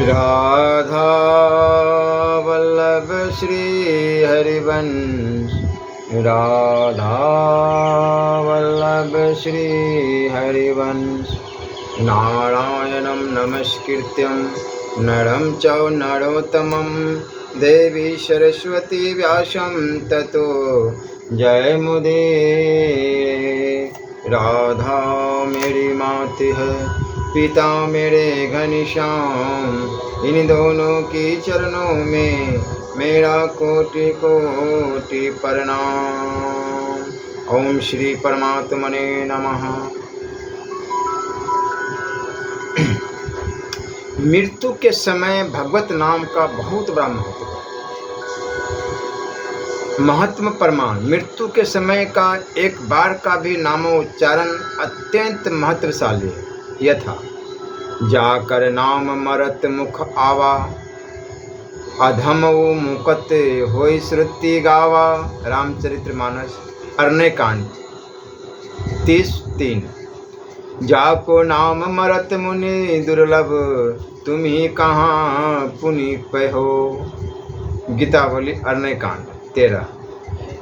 राधा वल्लभ श्री हरिवंश, राधा वल्लभ श्री हरिवंश। नारायणं नमस्कृत्यं नरं चैव नरोत्तमं देवी सरस्वती व्यासं ततो जयमुदीरये। राधा मेरी माता है, पिता मेरे घनश्याम, इन दोनों की चरणों में मेरा कोटि कोटि प्रणाम। ओम श्री परमात्मने नमः। मृत्यु के समय भगवत नाम का बहुत बड़ा महत्व है। महत्व प्रमाण। मृत्यु के समय का एक बार का भी नामोच्चारण अत्यंत महत्वशाली है। यथा जाकर नाम मरत मुख आवा, अधम मुकत होई श्रुति गावा। रामचरितमानस अरण्यकांड 30:3। जाको नाम मरत मुनि दुर्लभ, तुम्ही कहाँ पुनि पहो। गीतावली अरण्यकांड 13।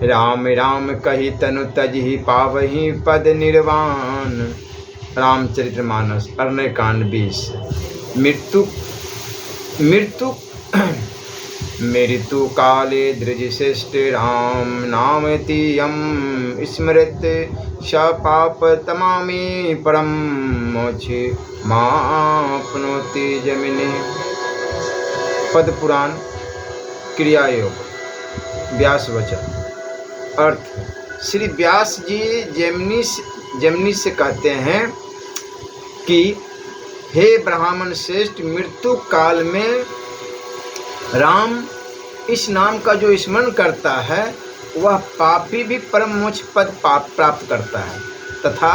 राम राम कही तनु तजहि, पावहि पद निर्वाण। रामचरितमानस अरण्यकांड 20। मृत्यु काले दृजश्रेष्ठ, राम नाम तीयम स्मृत स पाप तमामी परम मोक्षे माप्नोति जमिने। पद्म पुराण क्रियायोग व्यास वचन। अर्थ। श्री व्यास जी जमनी से कहते हैं कि हे ब्राह्मण श्रेष्ठ, मृत्यु काल में राम इस नाम का जो स्मरण करता है वह पापी भी परम मोक्ष पद प्राप्त करता है, तथा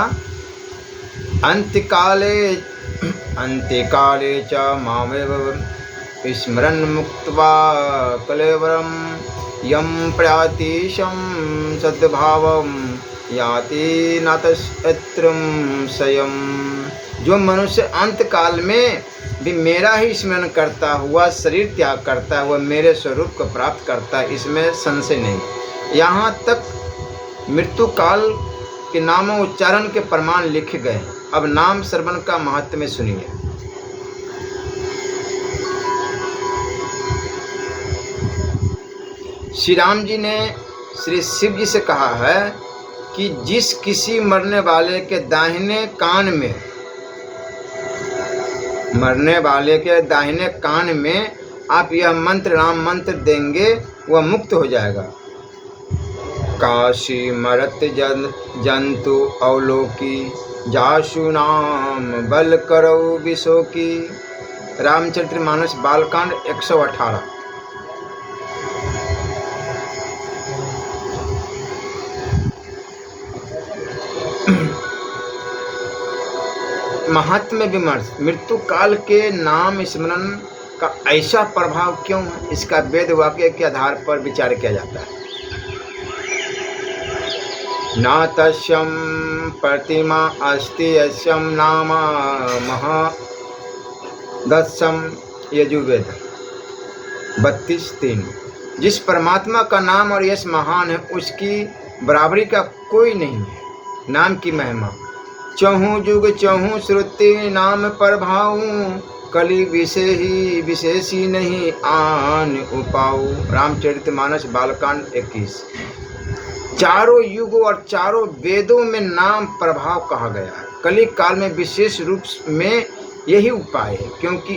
अंत्यकाले च मामेव स्मरन् मुक्त्वा कलेवरम यम प्रयातिशं सद्भावं याति नातस्त्रं स्वयं। जो मनुष्य अंतकाल में भी मेरा ही स्मरण करता हुआ शरीर त्याग करता है, वह मेरे स्वरूप को प्राप्त करता है, इसमें संशय नहीं। यहाँ तक मृत्यु काल के नामों उच्चारण के प्रमाण लिखे गए। अब नाम श्रवण का महत्व में सुनिए। श्री राम जी ने श्री शिव जी से कहा है कि जिस किसी मरने वाले के दाहिने कान में आप यह मंत्र राम मंत्र देंगे, वह मुक्त हो जाएगा। काशी मरत जंतु अवलोकी, जासु नाम बल करो विशोकी। रामचरितमानस बालकांड 118। महात्म्य विमर्श। मृत्यु काल के नाम स्मरण का ऐसा प्रभाव क्यों है, इसका वेद वाक्य के आधार पर विचार किया जाता है। न तस्यं प्रतिमा अस्ति यस्यं नाम महादस्यं। यजुर्वेद 32:3। जिस परमात्मा का नाम और यश महान है, उसकी बराबरी का कोई नहीं है। नाम की महिमा। चहु जुग चहु श्रुति नाम प्रभाऊ, कलि विशेषी नहीं आन उपाऊ। रामचरितमानस बालकांड 21। चारों युगों और चारों वेदों में नाम प्रभाव कहा गया है। कलि काल में विशेष रूप में यही उपाय है, क्योंकि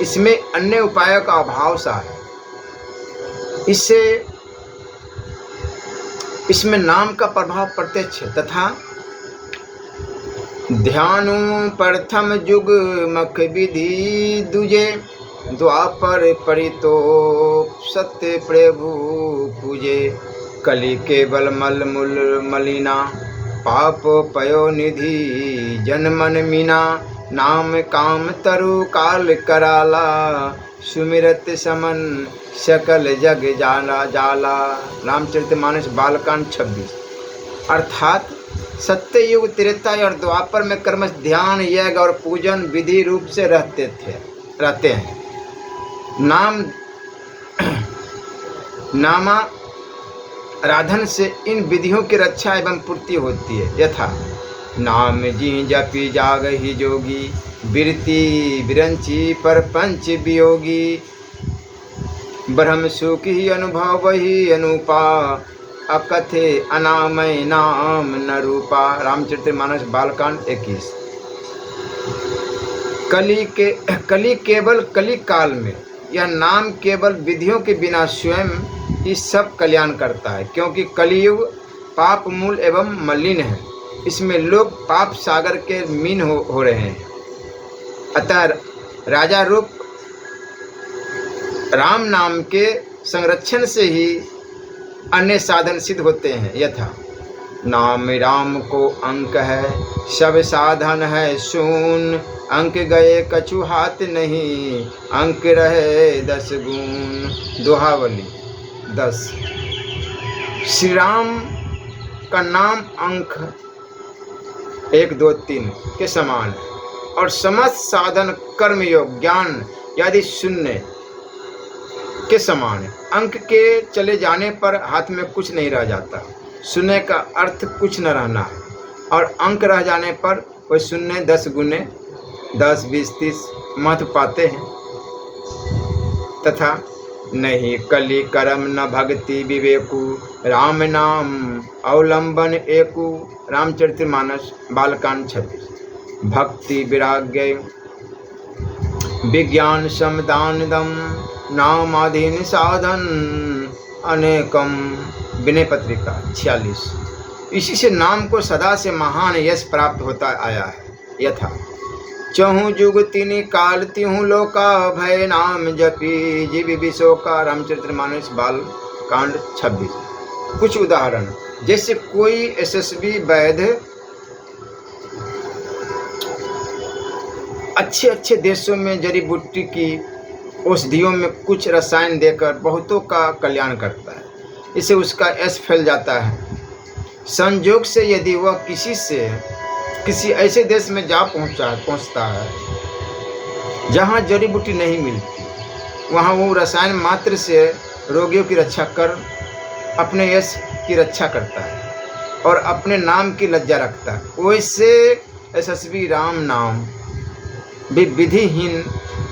इसमें अन्य उपायों का अभाव सा है। इसमें नाम का प्रभाव प्रत्यक्ष है, तथा ध्यानु प्रथम युग मख विधि दुजे, द्वापर परितोप सत्य प्रभु पूजे। कलि केवल मल मूल मलिना, पाप पयो निधि जनमन मीना। नाम काम तरु काल कराला, सुमिरत समन सकल जग जाला। रामचरितमानस बालकांड 26। अर्थात सत्य युग, त्रेता और द्वापर में कर्म ध्यान यज्ञ और पूजन विधि रूप से रहते हैं, नामाराधन से इन विधियों की रक्षा एवं पूर्ति होती है। यथा नाम जी जपि जागहि जोगी, बिरति बिरंची पर पंच वियोगी, ब्रह्म सुख ही अनुभव ही अनुपा, अकथे अनामय नाम न रूपा। रामचरितमानस बालकांड 21। कली केवल कली काल में यह नाम केवल विधियों के बिना स्वयं ही सब कल्याण करता है, क्योंकि कलियुग पाप मूल एवं मलिन है। इसमें लोग पाप सागर के मीन हो रहे हैं। अतः राजा रूप राम नाम के संरक्षण से ही अन्य साधन सिद्ध होते हैं। यथा नाम राम को अंक है, सब साधन है शून, अंक गए कछु हाथ नहीं, अंक रहे 10 गुण। दोहावली 10। श्री राम का नाम अंक 1 2 3 के समान है और समस्त साधन कर्म योग ज्ञान यदि शून्य के समान है। अंक के चले जाने पर हाथ में कुछ नहीं रह जाता। शून्य का अर्थ कुछ न रहना है और अंक रह जाने पर वह शून्य 10 गुने 10 20 30 महत्व पाते हैं। तथा नहीं कली कर्म न भक्ति विवेकु, राम नाम अवलंबन एकु। रामचरितमानस बालकांड 26। भक्ति विराग्य विज्ञान समदान दम, नामाधीन साधन अनेकम। विनय पत्रिका 46। इसी से नाम को सदा से महान यश प्राप्त होता आया है। यथा चहु जुग तिनि काल तिहु लोका, भय नाम जपी जीव विशोका। रामचरितमानस बाल कांड 26। कुछ उदाहरण, जैसे कोई यशस्वी वैद्य अच्छे देशों में जड़ी बूटी की औषधियों में कुछ रसायन देकर बहुतों का कल्याण करता है, इससे उसका यश फैल जाता है। संयोग से यदि वह किसी ऐसे देश में जा पहुंचता है जहां जड़ी बूटी नहीं मिलती, वहां वो रसायन मात्र से रोगियों की रक्षा कर अपने यश की रक्षा करता है और अपने नाम की लज्जा रखता है। वैसे यशस्वी राम नाम भी विधिहीन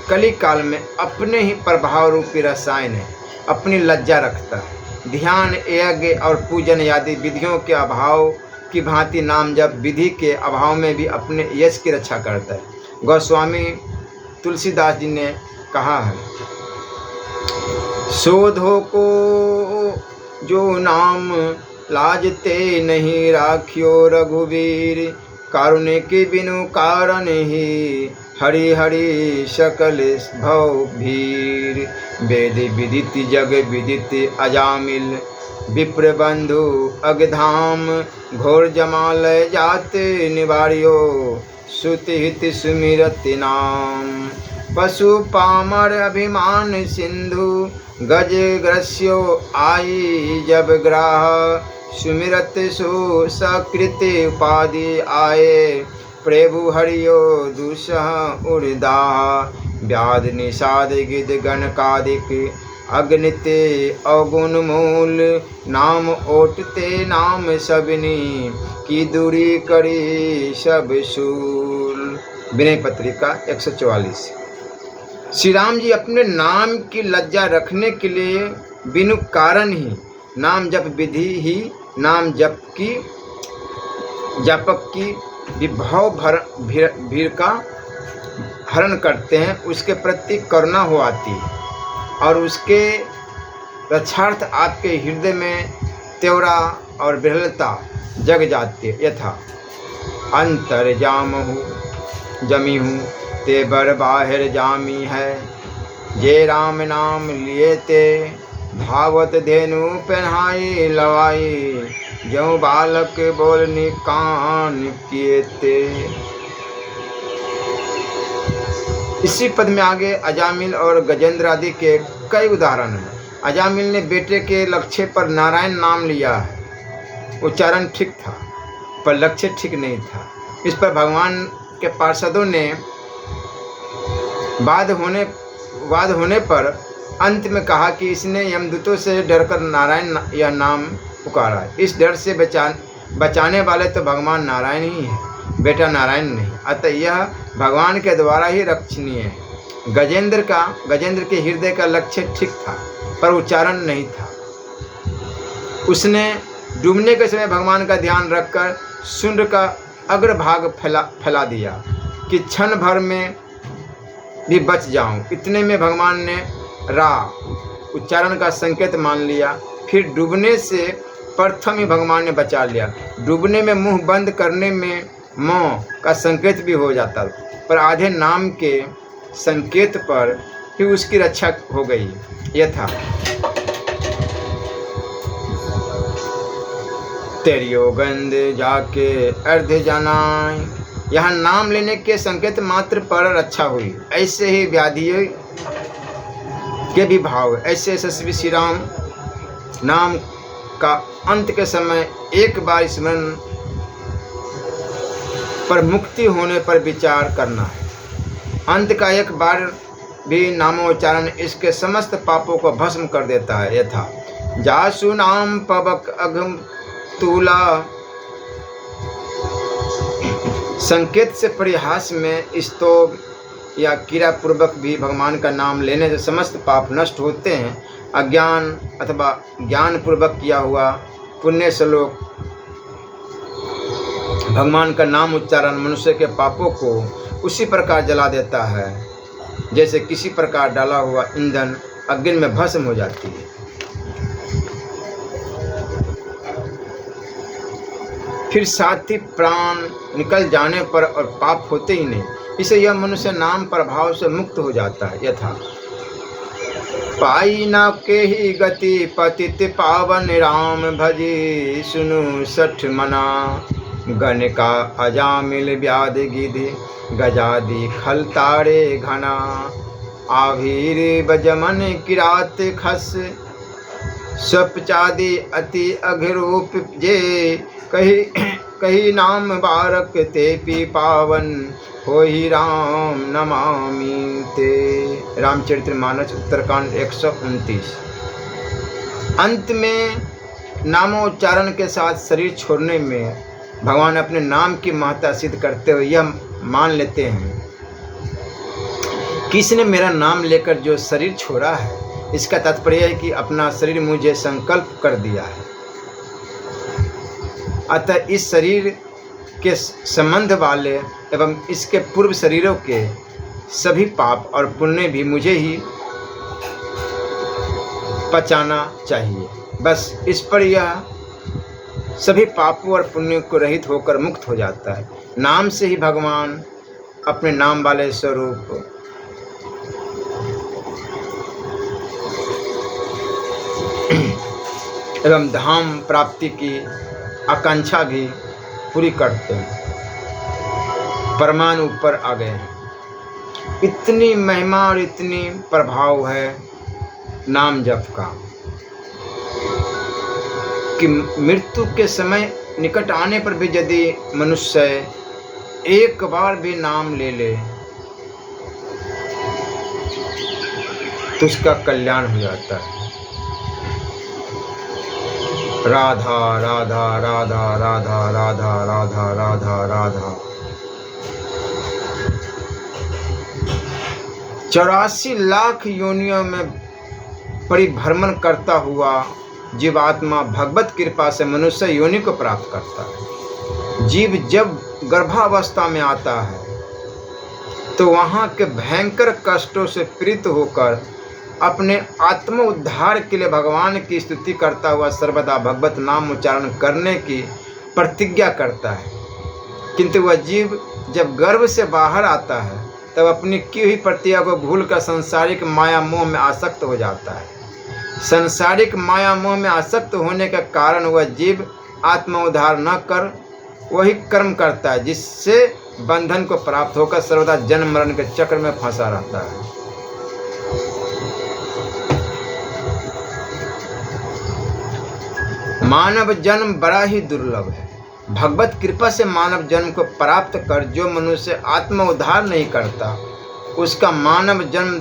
कली काल में अपने ही प्रभाव रूपी रसायन है, अपनी लज्जा रखता है। ध्यान यज्ञ और पूजन आदि विधियों के अभाव की भांति नाम जब विधि के अभाव में भी अपने यश की रक्षा करता है। गोस्वामी तुलसीदास जी ने कहा है, शोधो को जो नाम लाजते नहीं, राखियो रघुवीर कारुण्य के बिनु कारण ही, हरि हरि सकल भव भीर। वेद विदित जग विदित अजामिल, विप्र बंधु अगधाम, घोर जमालय जाते निवार्यो, सुति हित सुमिरत नाम। पशु पामर अभिमान सिंधु, गज ग्रस्यो आई जब ग्राह, सुमिरत सु सकृत उपाधि आए, प्रभु हरियो दुसह उर्दा। व्याध निषाद गिद गणकादिक, अग्निते अवगुण मूल, नाम ओटते नाम सबनी, की दूरी करी सब शूल। विनय पत्रिका 144। श्री राम जी अपने नाम की लज्जा रखने के लिए बिनु कारण ही नाम जप विधि ही नाम जापक की विभव भीड़ का हरण करते हैं, उसके प्रति करुणा हो आती है और उसके रक्षार्थ आपके हृदय में त्योरा और विरलता जग जाती है। यथा अंतर जामहु जमी हूँ, ते बर बाहिर जामी है, जे राम नाम लिए ते, धावत धेनु पहनाई लवाई, जो बालक बोलनी कान किए ते। इसी पद में आगे अजामिल और गजेंद्र आदि के कई उदाहरण हैं। अजामिल ने बेटे के लक्ष्य पर नारायण नाम लिया है, उच्चारण ठीक था पर लक्ष्य ठीक नहीं था। इस पर भगवान के पार्षदों ने बाद वाद होने पर अंत में कहा कि इसने यमदूतों से डरकर नारायण यह नाम पुकारा। इस डर से बचाने वाले तो भगवान नारायण ही है, बेटा नारायण नहीं। अतः यह भगवान के द्वारा ही रक्षणीय है। गजेंद्र के हृदय का लक्ष्य ठीक था, पर उच्चारण नहीं था। उसने डूबने के समय भगवान का ध्यान रखकर शुंड का अग्रभाग फैला दिया कि क्षण भर में भी बच जाऊं। इतने में भगवान ने रा उच्चारण का संकेत मान लिया। फिर डूबने से प्रथम ही भगवान ने बचा लिया। डूबने में मुंह बंद करने में मौ का संकेत भी हो जाता, पर आधे नाम के संकेत पर ही उसकी रक्षा हो गई। यथा तेरियो गंध जाके अर्ध जनाय, यहाँ नाम लेने के संकेत मात्र पर रक्षा हुई। ऐसे ही व्याधियों के भी भाव। ऐसे यशस्वी श्री राम नाम का अंत के समय एक बार स्मरण पर मुक्ति होने पर विचार करना है। अंत का एक बार भी नामोच्चारण इसके समस्त पापों को भस्म कर देता है। यथा जासु नाम पवक अघम तूला, संकेत से परिहास में स्तोभ या क्रिया पूर्वक भी भगवान का नाम लेने से समस्त पाप नष्ट होते हैं। अज्ञान अथवा ज्ञान पूर्वक किया हुआ पुण्य श्लोक भगवान का नाम उच्चारण मनुष्य के पापों को उसी प्रकार जला देता है जैसे किसी प्रकार डाला हुआ ईंधन अग्नि में भस्म हो जाती है। फिर साथ ही प्राण निकल जाने पर और पाप होते ही नहीं। इसे यह मनुष्य नाम प्रभाव से मुक्त हो जाता है। यथा पाई न के ही गति पतित पावन राम भजी, सुनु सठ मना गण का अजामिल व्याध गिधि, गजादि खल तारे घना, आभीर बजमन किरात खस, स्वपचादि अति अघरूप जे, कही नाम बारक ते पी पावन, हो ही राम नमामि ते। रामचरितमानस उत्तरकांड 129। अंत में नामोच्चारण के साथ शरीर छोड़ने में भगवान अपने नाम की महत्ता सिद्ध करते हुए यह मान लेते हैं कि इसने मेरा नाम लेकर जो शरीर छोड़ा है, इसका तात्पर्य है कि अपना शरीर मुझे संकल्प कर दिया है। अतः इस शरीर के संबंध वाले एवं इसके पूर्व शरीरों के सभी पाप और पुण्य भी मुझे ही पचाना चाहिए। बस इस पर यह सभी पापों और पुण्यों को रहित होकर मुक्त हो जाता है। नाम से ही भगवान अपने नाम वाले स्वरूप एवं धाम प्राप्ति की आकांक्षा भी पूरी करते हैं। परमाणु ऊपर आ गए हैं। इतनी महिमा और इतनी प्रभाव है नाम जप का कि मृत्यु के समय निकट आने पर भी यदि मनुष्य एक बार भी नाम ले ले तो उसका कल्याण हो जाता है। राधा राधा राधा राधा राधा राधा राधा राधा 84 लाख योनियों में परिभ्रमण करता हुआ जीवात्मा भगवत कृपा से मनुष्य योनि को प्राप्त करता है। जीव जब गर्भावस्था में आता है तो वहाँ के भयंकर कष्टों से पीड़ित होकर अपने आत्म उद्धार के लिए भगवान की स्तुति करता हुआ सर्वदा भगवत नाम उच्चारण करने की प्रतिज्ञा करता है। किंतु वह जीव जब गर्भ से बाहर आता है तब अपनी की हुई प्रतिज्ञा को भूलकर सांसारिक माया मोह में आसक्त हो जाता है। सांसारिक माया मोह में आसक्त होने के कारण वह जीव आत्म उद्धार न कर वही कर्म करता है जिससे बंधन को प्राप्त होकर सर्वदा जन्म मरण के चक्र में फंसा रहता है। मानव जन्म बड़ा ही दुर्लभ है। भगवत कृपा से मानव जन्म को प्राप्त कर जो मनुष्य आत्म उद्धार नहीं करता उसका मानव जन्म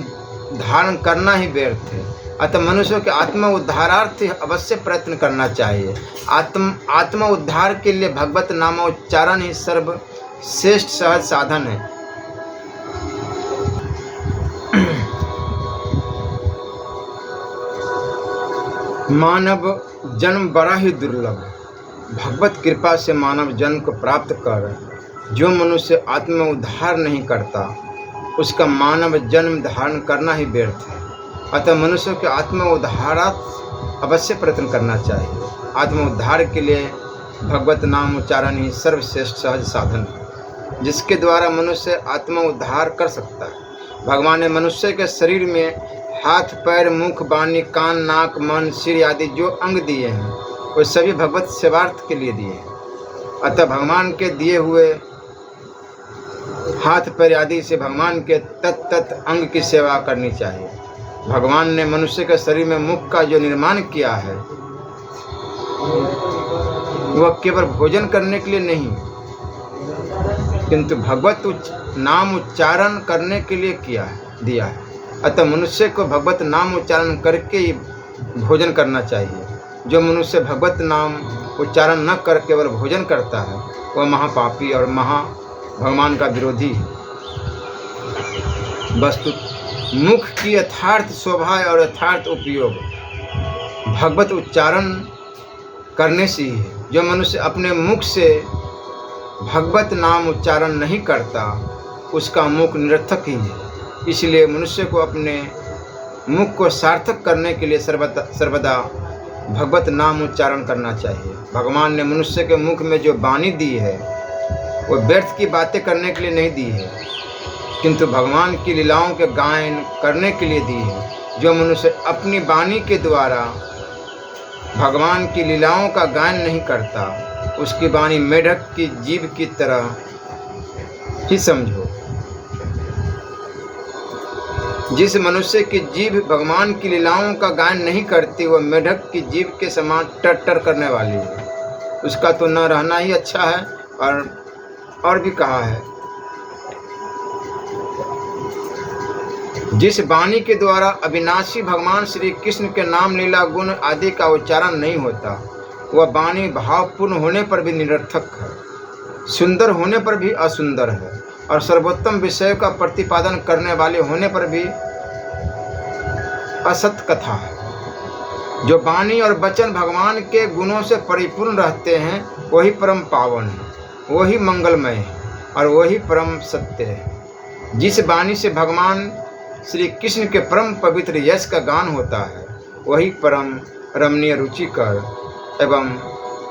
धारण करना ही व्यर्थ है। अतः मनुष्य के आत्म उद्धारार्थ अवश्य प्रयत्न करना चाहिए। आत्म उद्धार के लिए भगवत नामोच्चारण ही सर्वश्रेष्ठ सहज साधन है। मानव जन्म बड़ा ही दुर्लभ। भगवत कृपा से मानव जन्म को प्राप्त कर जो मनुष्य आत्म उद्धार नहीं करता उसका मानव जन्म धारण करना ही व्यर्थ है। अतः मनुष्य के आत्म उद्धारार्थ अवश्य प्रयत्न करना चाहिए। आत्म उद्धार के लिए भगवत नाम उच्चारण ही सर्वश्रेष्ठ सहज साधन है, जिसके द्वारा मनुष्य आत्म उद्धार कर सकता है। भगवान ने मनुष्य के शरीर में हाथ, पैर, मुख, वाणी, कान, नाक, मन, सिर आदि जो अंग दिए हैं वो सभी भगवत सेवार्थ के लिए दिए हैं। अतः भगवान के दिए हुए हाथ, पैर आदि से भगवान के तत्त अंग की सेवा करनी चाहिए। भगवान ने मनुष्य के शरीर में मुख का जो निर्माण किया है वह केवल भोजन करने के लिए नहीं किंतु भगवत नाम उच्चारण करने के लिए दिया है। अतः मनुष्य को भगवत नाम उच्चारण करके ही भोजन करना चाहिए। जो मनुष्य भगवत नाम उच्चारण न कर केवल भोजन करता है वह महापापी और भगवान का विरोधी है। वस्तु मुख की यथार्थ शोभा और यथार्थ उपयोग भगवत उच्चारण करने से ही है। जो मनुष्य अपने मुख से भगवत नाम उच्चारण नहीं करता उसका मुख निरर्थक ही है। इसलिए मनुष्य को अपने मुख को सार्थक करने के लिए सर्वदा भगवत नाम उच्चारण करना चाहिए। भगवान ने मनुष्य के मुख में जो वाणी दी है वो व्यर्थ की बातें करने के लिए नहीं दी है किंतु भगवान की लीलाओं के गायन करने के लिए दी है। जो मनुष्य अपनी वाणी के द्वारा भगवान की लीलाओं का गायन नहीं करता उसकी वाणी मेढक की जीभ की तरह ही समझो। जिस मनुष्य की जीभ भगवान की लीलाओं का गायन नहीं करती वह मेढक की जीभ के समान टर करने वाली है। उसका तो न रहना ही अच्छा है। और भी कहा है, जिस वाणी के द्वारा अविनाशी भगवान श्री कृष्ण के नाम, लीला, गुण आदि का उच्चारण नहीं होता वह वाणी भावपूर्ण होने पर भी निरर्थक है, सुंदर होने पर भी असुंदर है और सर्वोत्तम विषय का प्रतिपादन करने वाले होने पर भी असत कथा है। जो वाणी और वचन भगवान के गुणों से परिपूर्ण रहते हैं वही परम पावन है, वही मंगलमय है और वही परम सत्य है। जिस वाणी से भगवान श्री कृष्ण के परम पवित्र यश का गान होता है वही परम रमणीय, रुचिकर एवं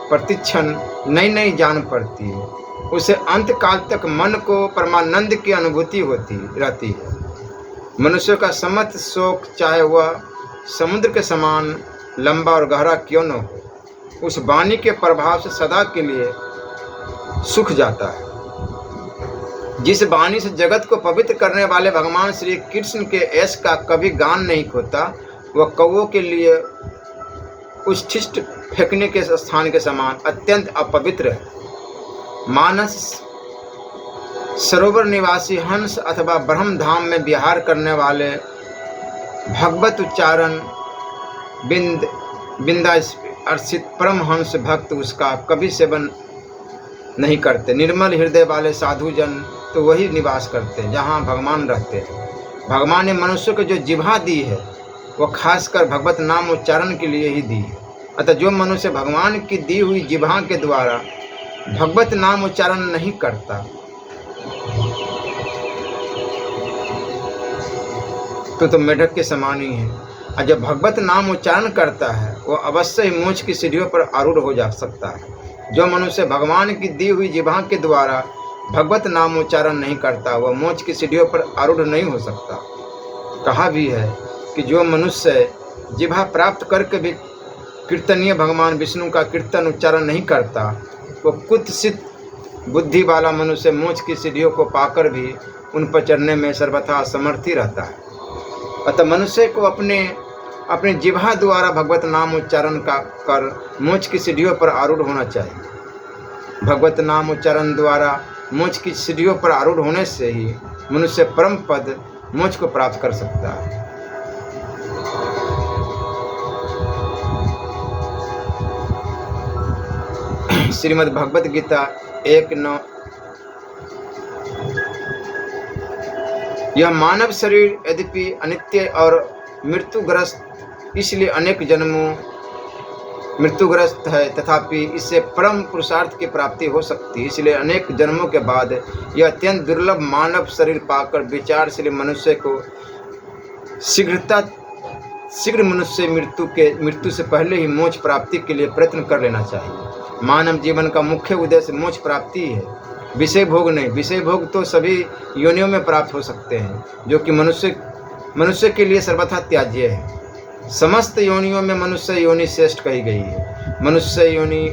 प्रतिक्षण नई नई जान पड़ती है। उसे अंत काल तक मन को परमानंद की अनुभूति होती रहती है। मनुष्य का समस्त शोक चाहे वह समुद्र के समान लंबा और गहरा क्यों न हो, उस वाणी के प्रभाव से सदा के लिए सुख जाता है। जिस वाणी से जगत को पवित्र करने वाले भगवान श्री कृष्ण के यश का कभी गान नहीं खोता वह कौओं के लिए उच्छिष्ट फेंकने के स्थान के समान अत्यंत अपवित्र है। मानस सरोवर निवासी हंस अथवा ब्रह्म धाम में विहार करने वाले भगवत उच्चारण बिंदा अर्चित परमहंस भक्त उसका कभी सेवन नहीं करते। निर्मल हृदय वाले साधु जन तो वही निवास करते हैं जहाँ भगवान रहते हैं। भगवान ने मनुष्य को जो जिह्वा दी है वह खासकर भगवत नाम उच्चारण के लिए ही दी है। अतः जो मनुष्य भगवान की दी हुई जिह्वा के द्वारा भगवत नाम उच्चारण नहीं करता तो मेढक के समान ही है। और जब भगवत नाम उच्चारण करता है वह अवश्य ही मोक्ष की सीढ़ियों पर आरूढ़ हो जा सकता है। जो मनुष्य भगवान की दी हुई जिह्वा के द्वारा भगवत नाम उच्चारण नहीं करता वह मोक्ष की सीढ़ियों पर आरूढ़ नहीं हो सकता। कहा भी है कि जो मनुष्य जिह्वा प्राप्त करके भी कीर्तनीय भगवान विष्णु का कीर्तन उच्चारण नहीं करता वह कुत्सित बुद्धि वाला मनुष्य मोक्ष की सीढ़ियों को पाकर भी उन पर चढ़ने में सर्वथा असमर्थ ही रहता है। अतः मनुष्य को अपने जिह्वा द्वारा भगवत नाम उच्चारण कर मोक्ष की सीढ़ियों पर आरूढ़ होना चाहिए। भगवत नाम उच्चारण द्वारा मोक्ष की सीढ़ियों पर आरूढ़ होने से ही मनुष्य परम पद मोक्ष को प्राप्त कर सकता है। श्रीमद् भगवत गीता 1:9। यह मानव शरीर यद्यपि अनित्य और मृत्युग्रस्त इसलिए अनेक जन्मों मृत्युग्रस्त है, तथापि इससे परम पुरुषार्थ की प्राप्ति हो सकती है। इसलिए अनेक जन्मों के बाद यह अत्यंत दुर्लभ मानव शरीर पाकर विचारशील मनुष्य को शीघ्र मनुष्य मृत्यु से पहले ही मोक्ष प्राप्ति के लिए प्रयत्न कर लेना चाहिए। मानव जीवन का मुख्य उद्देश्य मोक्ष प्राप्ति है, विषय भोग नहीं। विषय भोग तो सभी योनियों में प्राप्त हो सकते हैं, जो कि मनुष्य के लिए सर्वथा त्याज्य है। समस्त योनियों में मनुष्य योनि श्रेष्ठ कही गई है। मनुष्य योनि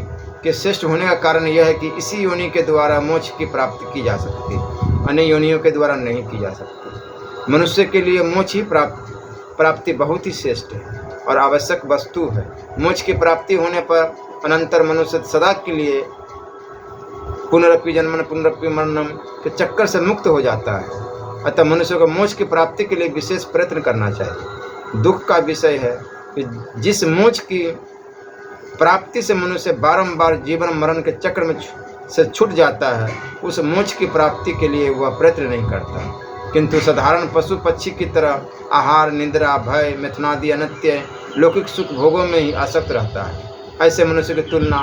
के श्रेष्ठ होने का कारण यह है कि इसी योनि के द्वारा मोक्ष की प्राप्ति की जा सकती है, अन्य योनियों के द्वारा नहीं की जा सकती। मनुष्य के लिए मोक्ष ही प्राप्ति बहुत ही श्रेष्ठ है और आवश्यक वस्तु है। मोक्ष की प्राप्ति होने पर अनंतर मनुष्य सदा के लिए पुनरपि जन्मन पुनरपि मरणम के चक्कर से मुक्त हो जाता है। अतः मनुष्य को मोक्ष की प्राप्ति के लिए विशेष प्रयत्न करना चाहिए। दुख का विषय है कि जिस मोक्ष की प्राप्ति से मनुष्य बारंबार जीवन मरण के चक्र में से छूट जाता है, उस मोक्ष की प्राप्ति के लिए वह प्रयत्न नहीं करता, किंतु साधारण पशु पक्षी की तरह आहार, निद्रा, भय, मिथुनादि अनित्य लौकिक सुख भोगों में ही आसक्त रहता है। ऐसे मनुष्य की तुलना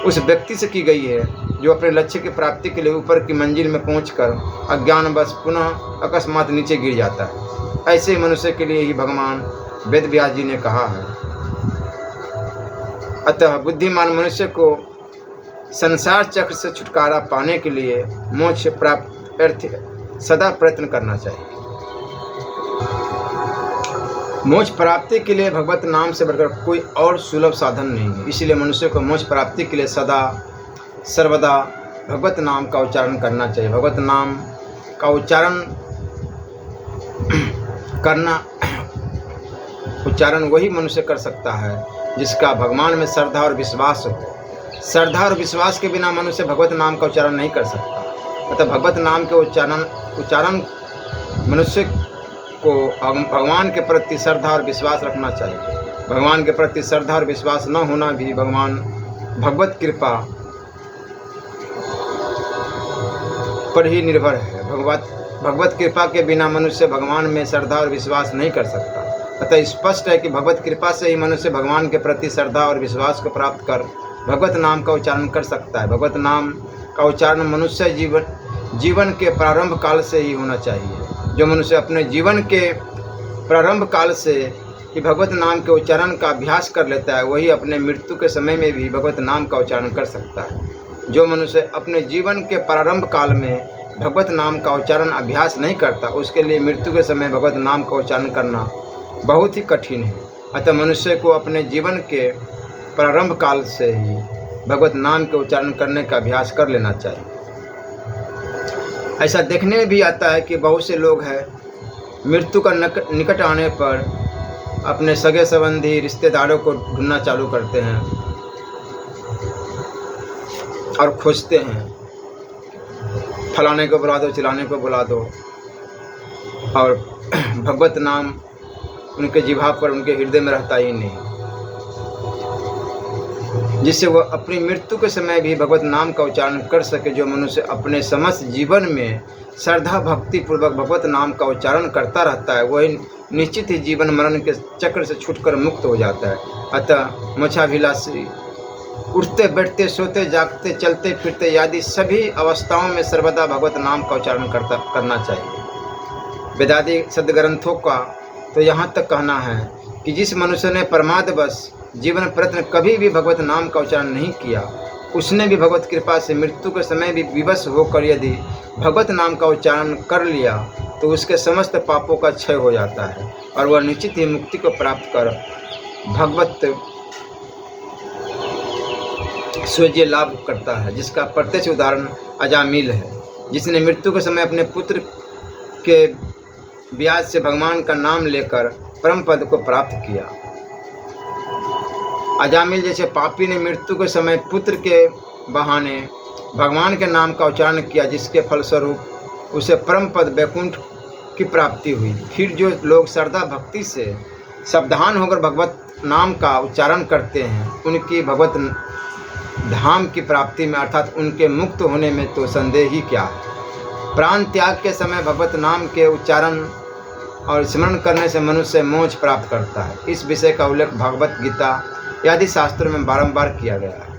उस व्यक्ति से की गई है जो अपने लक्ष्य की प्राप्ति के लिए ऊपर की मंजिल में पहुंचकर अज्ञानवश पुनः अकस्मात नीचे गिर जाता है। ऐसे मनुष्य के लिए ही भगवान वेद व्यास जी ने कहा है। अतः बुद्धिमान मनुष्य को संसार चक्र से छुटकारा पाने के लिए मोक्ष प्राप्त अर्थ सदा प्रयत्न करना चाहिए। मोक्ष प्राप्ति के लिए भगवत नाम से बढ़कर कोई और सुलभ साधन नहीं है। इसलिए मनुष्य को मोक्ष प्राप्ति के लिए सदा सर्वदा भगवत नाम का उच्चारण करना चाहिए। भगवत नाम का उच्चारण वही मनुष्य कर सकता है जिसका भगवान में श्रद्धा और विश्वास हो। श्रद्धा और विश्वास के बिना मनुष्य भगवत नाम का उच्चारण नहीं कर सकता। अतः भगवत नाम के उच्चारण मनुष्य को भगवान के प्रति श्रद्धा और विश्वास रखना चाहिए। भगवान के प्रति श्रद्धा और विश्वास न होना भी भगवत कृपा पर ही निर्भर है। भगवत कृपा के बिना मनुष्य भगवान में श्रद्धा और विश्वास नहीं कर सकता। अतः स्पष्ट है कि भगवत कृपा से ही मनुष्य भगवान के प्रति श्रद्धा और विश्वास को प्राप्त कर भगवत नाम का उच्चारण कर सकता है। भगवत नाम का उच्चारण मनुष्य जीवन के प्रारंभ काल से ही होना चाहिए। जो मनुष्य अपने जीवन के प्रारंभ काल से ही भगवत नाम के उच्चारण का अभ्यास कर लेता है, वही अपने मृत्यु के समय में भी भगवत नाम का उच्चारण कर सकता है। जो मनुष्य अपने जीवन के प्रारंभ काल में भगवत नाम का उच्चारण अभ्यास नहीं करता, उसके लिए मृत्यु के समय भगवत नाम का उच्चारण करना बहुत ही कठिन है। अतः मनुष्य को अपने जीवन के प्रारंभ काल से ही भगवत नाम के उच्चारण करने का अभ्यास कर लेना चाहिए। ऐसा देखने में भी आता है कि बहुत से लोग हैं मृत्यु का निकट आने पर अपने सगे संबंधी रिश्तेदारों को ढूंढना चालू करते हैं और खोजते हैं, फलाने को बुला दो, चिलाने को बुला दो, और भगवत नाम उनके जिह्वा पर, उनके हृदय में रहता ही नहीं, जिससे वह अपनी मृत्यु के समय भी भगवत नाम का उच्चारण कर सके। जो मनुष्य अपने समस्त जीवन में श्रद्धा भक्ति पूर्वक भगवत नाम का उच्चारण करता रहता है, वही निश्चित ही जीवन मरण के चक्र से छूटकर मुक्त हो जाता है। अतः मोक्षाभिलाषी उठते बैठते सोते जागते चलते फिरते आदि सभी अवस्थाओं में सर्वदा भगवत नाम का उच्चारण करना चाहिए। वेदादि सद्ग्रंथों का तो यहाँ तक कहना है कि जिस मनुष्य ने परमादवश जीवन प्रयत्न कभी भी भगवत नाम का उच्चारण नहीं किया, उसने भी भगवत कृपा से मृत्यु के समय भी विवश होकर यदि भगवत नाम का उच्चारण कर लिया तो उसके समस्त पापों का क्षय हो जाता है और वह निश्चित ही मुक्ति को प्राप्त कर भगवत स्वजय लाभ करता है, जिसका प्रत्यक्ष उदाहरण अजामिल है, जिसने मृत्यु के समय अपने पुत्र के ब्याज से भगवान का नाम लेकर परम पद को प्राप्त किया। अजामिल जैसे पापी ने मृत्यु के समय पुत्र के बहाने भगवान के नाम का उच्चारण किया, जिसके फलस्वरूप उसे परम पद वैकुंठ की प्राप्ति हुई। फिर जो लोग श्रद्धा भक्ति से सावधान होकर भगवत नाम का उच्चारण करते हैं, उनकी भगवत धाम की प्राप्ति में अर्थात उनके मुक्त होने में तो संदेह ही क्या है। प्राण त्याग के समय भगवत नाम के उच्चारण और स्मरण करने से मनुष्य मोक्ष प्राप्त करता है। इस विषय का उल्लेख भगवत गीता आदि शास्त्रों में बारंबार किया गया है।